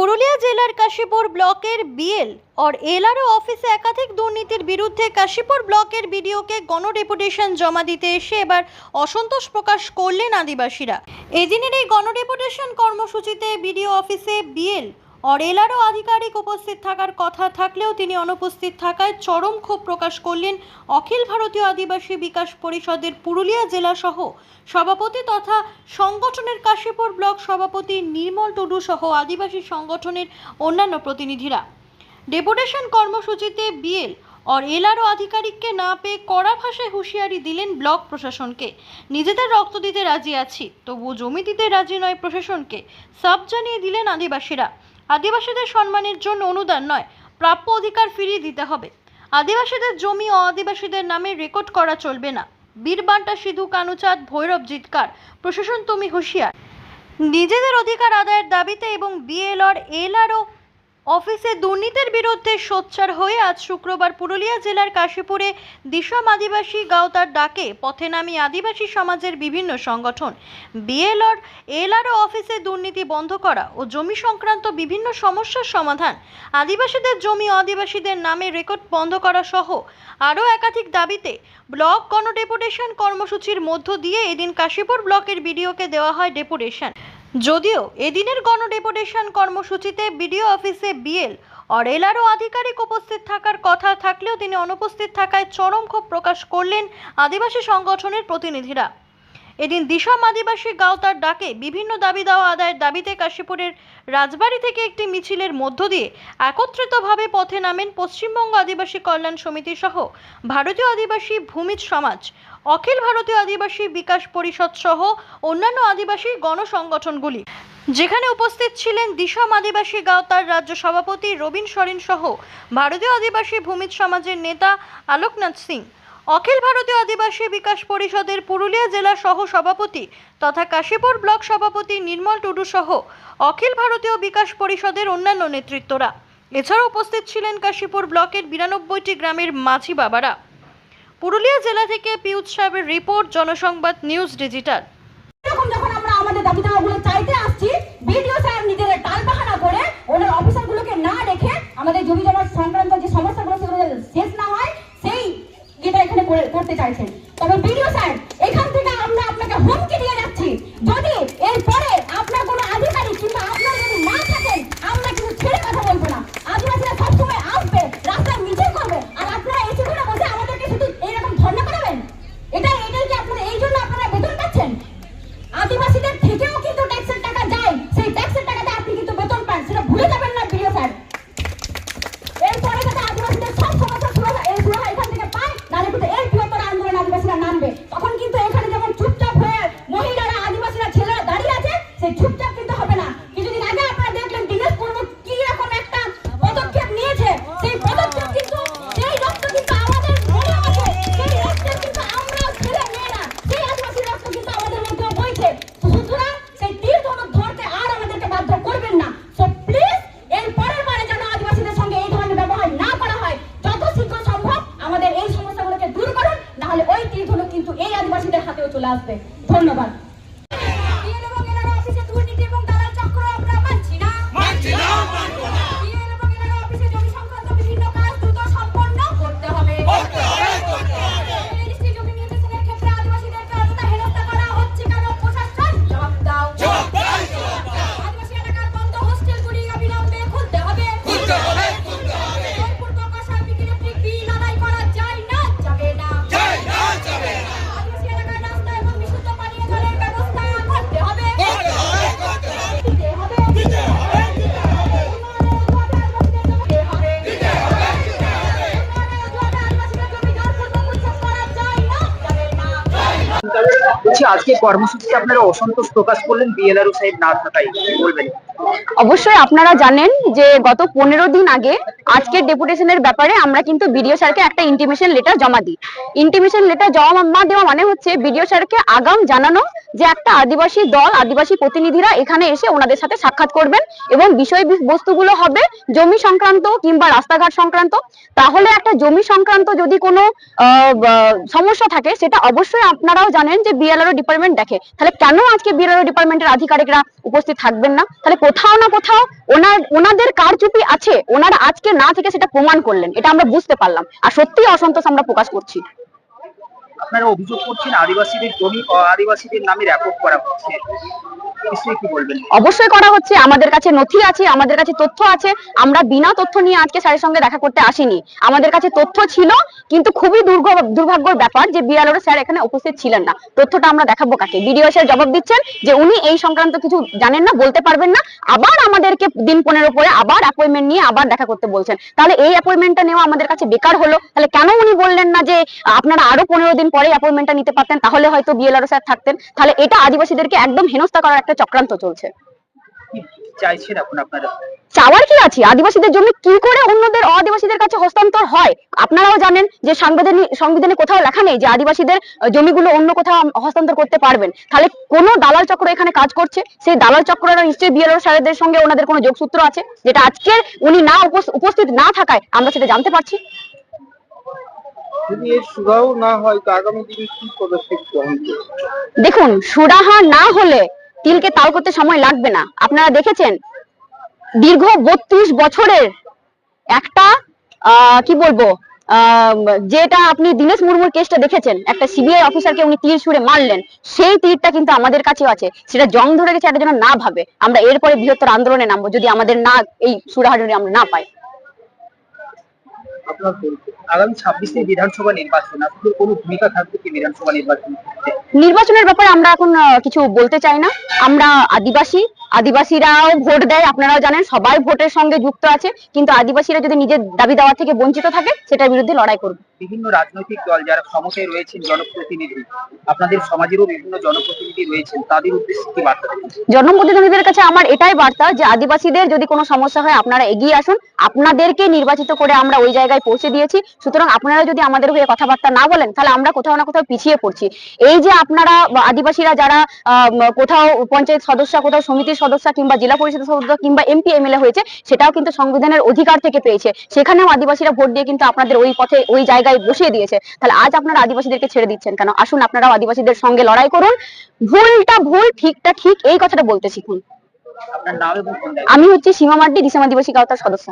Purulia जिलार Kashipur blocker BL और LRO ऑफिसे एकाधिक दुर्नीतिर बिरुद्धे Kashipur blocker बीडीओके गणडेपुटेशन जमा दिते एसे एबार असन्तोष प्रकाश करलेन आदिवासीरा। एदिनेर एई गणडेपुटेशन कर्मसूचिते बीडीओ ऑफिसे बीएल और एलआरओ आधिकारिक उपस्थित थाकार कथा थाकलेও তিনি অনুপস্থিত থাকায় চরম ক্ষোভ প্রকাশ করলেন অখিল ভারতীয় আদিবাসী বিকাশ পরিষদের পুরুলিয়া জেলা সহ সভাপতি তথা সংগঠনের কাশীপুর ব্লক সভাপতি নির্মল টুডু সহ আদিবাসী সংগঠনের অন্যান্য প্রতিনিধিরা। ডেপুটেশন কর্মসূচিতে বিএল और एलआरओ आधिकारिक के ना पे कड़ा भाषाয় হুঁশিয়ারি দিলেন ব্লক প্রশাসনকে। নিজেদের রক্ত দিতে রাজি আছি, তবু জমি দিতে রাজি নয় প্রশাসনকে সব জানিয়ে দিলেন আদিবাসীরা। আদিবাসীদের সম্মানের জন্য অনুদান নয়, প্রাপ্য অধিকার ফিরিয়ে দিতে হবে। আদিবাসীদের জমি ও আদিবাসীদের নামে রেকর্ড করা চলবে না। বীরবান্টা সিধু কানুচাঁদ ভৈরব জিতকার প্রশাসন তুমি হুঁশিয়ার। নিজেদের অধিকার আদায়ের দাবিতে এবং বিএল और एलआरओ অফিসে দুর্নীতির বিরুদ্ধে সোচ্চার হয়ে আজ শুক্রবার পুরুলিয়া জেলার কাশীপুরে দিশম আদিবাসী গাঁওতার ডাকে পথে নামি আদিবাসী সমাজের বিভিন্ন সংগঠন। বিএল और এলআরও অফিসে দুর্নীতি বন্ধ করা ও জমি সংক্রান্ত বিভিন্ন সমস্যার সমাধান, আদিবাসীদের জমি ও আদিবাসীদের নামে রেকর্ড বন্ধ করা সহ আরও একাধিক দাবিতে ব্লক গণডেপুটেশন কর্মসূচির মধ্য দিয়ে এদিন কাশীপুর ব্লকের বিডিওকে দেওয়া হয় ডেপুটেশন। যদিও এদিনের গণডেপুটেশন কর্মসূচিতে বিডিও অফিসে বিএল और এলআরও আধিকারিক উপস্থিত থাকার কথা থাকলেও তিনি অনুপস্থিত থাকায় চরম ক্ষোভ প্রকাশ করলেন আদিবাসী সংগঠনের প্রতিনিধিরা। এদিন দিশম আদিবাসী গাঁওতার ডাকে বিভিন্ন দাবি দেওয়া আদায়ের দাবিতে কাশীপুরের রাজবাড়ি থেকে একটি মিছিলের মধ্য দিয়ে একত্রিতভাবে পথে নামেন পশ্চিমবঙ্গ আদিবাসী কল্যাণ সমিতি সহ ভারতীয় আদিবাসী ভূমিজ সমাজ, অখিল ভারতীয় আদিবাসী বিকাশ পরিষদ সহ অন্যান্য আদিবাসী গণসংগঠনগুলি, যেখানে উপস্থিত ছিলেন দিশম আদিবাসী গাঁওতার রাজ্য সভাপতি রবীন সরেন সহ ভারতীয় আদিবাসী ভূমিজ সমাজের নেতা আলোকনাথ সিং, অখিল ভারতীয় আদিবাসী বিকাশ পরিষদের পুরুলিয়া জেলা সহ সভাপতি তথা কাশীপুর ব্লক সভাপতি নির্মল টুডু সহ অখিল ভারতীয় বিকাশ পরিষদের অন্যান্য নেতৃত্বরা। এছাড়াও উপস্থিত ছিলেন কাশীপুর ব্লকের 92টি গ্রামের মাঝি বাবারা। পুরুলিয়া জেলা থেকে পিউষ সাহেবের রিপোর্ট, জনসংবাদ নিউজ ডিজিটাল। এরকম যখন আমরা আমাদের দাবি দাওয়াগুলো চাইতে আসছি, বিডিও সাহেব নিজেদের টালবাহানা করে ওনার অফিসারগুলোকে না রেখে আমাদের জমি জমা সংক্রান্ত যে সমস্যাগুলো সেগুলো শেষ না হয় সেই যেটা এখানে করতে চাইছেন। তবে বিডিও সাহেব, এখান থেকে আমরা আপনাকে হুমকি দিয়ে যাচ্ছি, যদি এরপরে আপনার কোনো আধিকারিক কিংবা আপনার যদি না থাকেন, আমরা কিন্তু ছেড়ে কথা বলবো না। আদিবাসীরা সবসময় আসবে, রাস্তায় মিছিল করবে, আর আপনারা এসে করে বসে আমাদেরকে শুধু এইরকম ধর্ণা করাবেন। এটাই কি আপনারা এই জন্য আপনারা বেতন পাচ্ছেন? আদিবাসীদের থেকেও কিন্তু ট্যাক্সের টাকা যায়, সেই ট্যাক্সের টাকাতে আপনি কিন্তু বেতন পান, সেটা ভুলে যাবেন না বিডিও স্যার। এরপরে যাতে আদিবাসীদের সব সমস্যা সুরাহা এখান থেকে পায়, নাহলে কিন্তু এই বৃহত্তর আন্দোলন আদিবাসীরা নামবে। তখন কিন্তু এখানে যেমন চুপচাপ হয়ে মহিলারা, আদিবাসীরা, ছেলেরা দাঁড়িয়ে আছে, সেই চুপচাপ কিন্তু হবে না। কিছুদিন আগে আপনারা দেখলেন দিনেশ মুর্মু কি রকম একটা পদক্ষেপ নিয়েছে, সেই পদক্ষেপ কিন্তু সেই রক্ত কিন্তু আমাদের মনে আছে, সেই রক্তের কিন্তু আমরা ছেলে মেয়েরা, সেই আদিবাসী রক্ত কিন্তু আমাদের মধ্যে বইছে। সুতরাং সেই তীর ধনুক ধরতে আর আমাদেরকে বাধ্য করবেন না। সো প্লিজ এর পরের বারে যেন আদিবাসীদের সঙ্গে এই ধরনের ব্যবহার না করা হয়। যত শীঘ্র সম্ভব আমাদের এই সমস্যাগুলোকে দূর করুন, নাহলে ওই তীর ধনুক কিন্তু এই আদিবাসীদের হাতেও চলে আসবে। ধন্যবাদ। আজকে কর্মসূচিতে আপনারা অসন্তোষ প্রকাশ করলেন বিএলআরও সাহেব না থাকায়, বলবেন? অবশ্যই আপনারা জানেন যে গত 15 দিন আগে আজকের ডেপুটেশনের ব্যাপারে আমরা কিন্তু বিডিও স্যারকে একটা ইন্টিমেশন লেটার জমা দিই। ইন্টিমেশন লেটার জমা দেওয়া মানে হচ্ছে বিডিও স্যারকে আগাম জানানো যে একটা আদিবাসী দল, আদিবাসী প্রতিনিধিরা এখানে এসে ওনাদের সাথে সাক্ষাৎ করবেন এবং বিষয় বস্তুগুলো হবে জমি সংক্রান্ত কিংবা রাস্তাঘাট সংক্রান্ত। তাহলে একটা জমি সংক্রান্ত যদি কোনো সমস্যা থাকে সেটা অবশ্যই আপনারাও জানেন যে বিএলআরও ডিপার্টমেন্ট দেখে। তাহলে কেন আজকে বিএলআরও ডিপার্টমেন্টের আধিকারিকরা উপস্থিত থাকবেন না? তাহলে কোথাও না কোথাও ওনাদের কারচুপি আছে, ওনারা আজকে না থেকে সেটা প্রমাণ করলেন, এটা আমরা বুঝতে পারলাম। আর সত্যিই অসন্তোষ আমরা প্রকাশ করছি। আপনারা অভিযোগ করছেন আদিবাসীদের জমি আদিবাসীদের নামে রেকর্ড করা হচ্ছে, কি বলবেন? অবশ্যই করা হচ্ছে, আমাদের কাছে নথি আছে, আমাদের কাছে তথ্য আছে। আমরা বিনা তথ্য নিয়ে আজকে স্যারের সঙ্গে দেখা করতে আসিনি, আমাদের কাছে তথ্য ছিল। কিন্তু খুবই দুর্ভাগ্যের ব্যাপার যে বিএলআরও স্যার এখানে উপস্থিত ছিলেন না। তথ্যটা আমরা দেখাবো কাকে? বিডিও স্যার জবাব দিচ্ছেন যে উনি এই সংক্রান্ত কিছু জানেন না, বলতে পারবেন না। আবার আমাদেরকে দিন 15 পরে আবার অ্যাপয়েন্টমেন্ট নিয়ে আবার দেখা করতে বলছেন। তাহলে এই অ্যাপয়েন্টমেন্টটা নেওয়া আমাদের কাছে বেকার হলো। তাহলে কেন উনি বললেন না যে আপনারা আরো 15 দিন পরে অ্যাপয়েন্টমেন্টটা নিতে পারতেন? তাহলে হয়তো বিএলআরও স্যার থাকতেন। তাহলে এটা আদিবাসীদেরকে একদম হেনস্থা করার একটা চক্রান্ত চলছে। চাইছেন এখন আপনারা? চাওয়ার কি আছে? আদিবাসীদের জমি কি করে অন্যদের আদিবাসীদের কাছে হস্তান্তর হয়? আপনারাও জানেন যে সংবিধানে কোথাও লেখা নেই যে আদিবাসীদের জমিগুলো অন্য কোথাও হস্তান্তর করতে পারবেন। তাহলে কোন দালাল চক্র এখানে কাজ করছে। সেই দালাল চক্ররা নিশ্চয়ই বিএলআরও স্যারদের সঙ্গে ওনাদের কোনো যোগসূত্র আছে, যেটা আজকের উনি না উপস্থিত না থাকায় আমরা সেটা জানতে পারছি। যদি এর সুরাহা না হয় তো আগামী দিনে কি পদক্ষেপ গ্রহণ করবেন? দেখুন, সুরাহা না হলে তিলকে তাল করতে সময় লাগবে না। আপনারা দেখেছেন দীর্ঘ 32 বছরের একটা কি বলবো, যেটা আপনি দীনেশ মুর্মুর কেসটা দেখেছেন, একটা সিবিআই অফিসারকে উনি তীর ছুঁড়ে মারলেন, সেই তীরটা কিন্তু আমাদের কাছেও আছে। সেটা জং ধরে গেছে, এটা যেন না ভাবে। আমরা এরপরে বৃহত্তর আন্দোলনে নামবো যদি আমাদের না এই সুরাহা আমরা না পাই। আগামী 26 বিধানসভা নির্বাচন, আপনাদের কোনো ভূমিকা থাকবে কি বিধানসভা নির্বাচনের ব্যাপারে আমরা এখন কিছু বলতে চাই না। আমরা আদিবাসীরাও ভোট দেয়, আপনারাও জানেন, সবাই ভোটের সঙ্গে যুক্ত আছে। কিন্তু আদিবাসীরা যদি নিজের দাবি দেওয়া থেকে বঞ্চিত থাকে সেটার বিরুদ্ধে লড়াই করবে। বিভিন্ন রাজনৈতিক দল যারা ক্ষমতায় রয়েছেন, জনপ্রতিনিধি, আপনাদের সমাজেরও বিভিন্ন জনপ্রতিনিধি রয়েছেন, তাদের উদ্দেশ্যে কি বার্তা দেবেন? জনপ্রতিনিধিদের কাছে আমার এটাই বার্তা যে আদিবাসীদের যদি কোনো সমস্যা হয় আপনারা এগিয়ে আসুন। আপনাদেরকে নির্বাচিত করে আমরা ওই জায়গায় পৌঁছে দিয়েছি। সুতরাং আপনারা যদি আমাদের হয়ে কথাবার্তা না বলেন তাহলে আমরা কোথাও না কোথাও পিছিয়ে পড়ছি। এই যে আপনারা আদিবাসীরা যারা কোথাও পঞ্চায়েত সদস্য, কোথাও সমিতির সদস্য কিংবা জেলা পরিষদ সদস্য কিংবা এমপি এমএলএ হয়েছে, সেটাও কিন্তু সংবিধানের অধিকার থেকে পেয়েছে। সেখানেও আদিবাসীরা ভোট দিয়ে কিন্তু আপনাদের ওই পথে ওই জায়গায় বসিয়ে দিয়েছে। তাহলে আজ আপনারা আদিবাসীদেরকে ছেড়ে দিচ্ছেন কেন? আসুন আপনারাও আদিবাসীদের সঙ্গে লড়াই করুন। ভুলটা ভুল, ঠিকটা ঠিক, এই কথাটা বলতে শিখুন। আপনার নাম এবং আমি হচ্ছি সীমা মার্ডি, দিশাম আদিবাসী গাওতার সদস্য।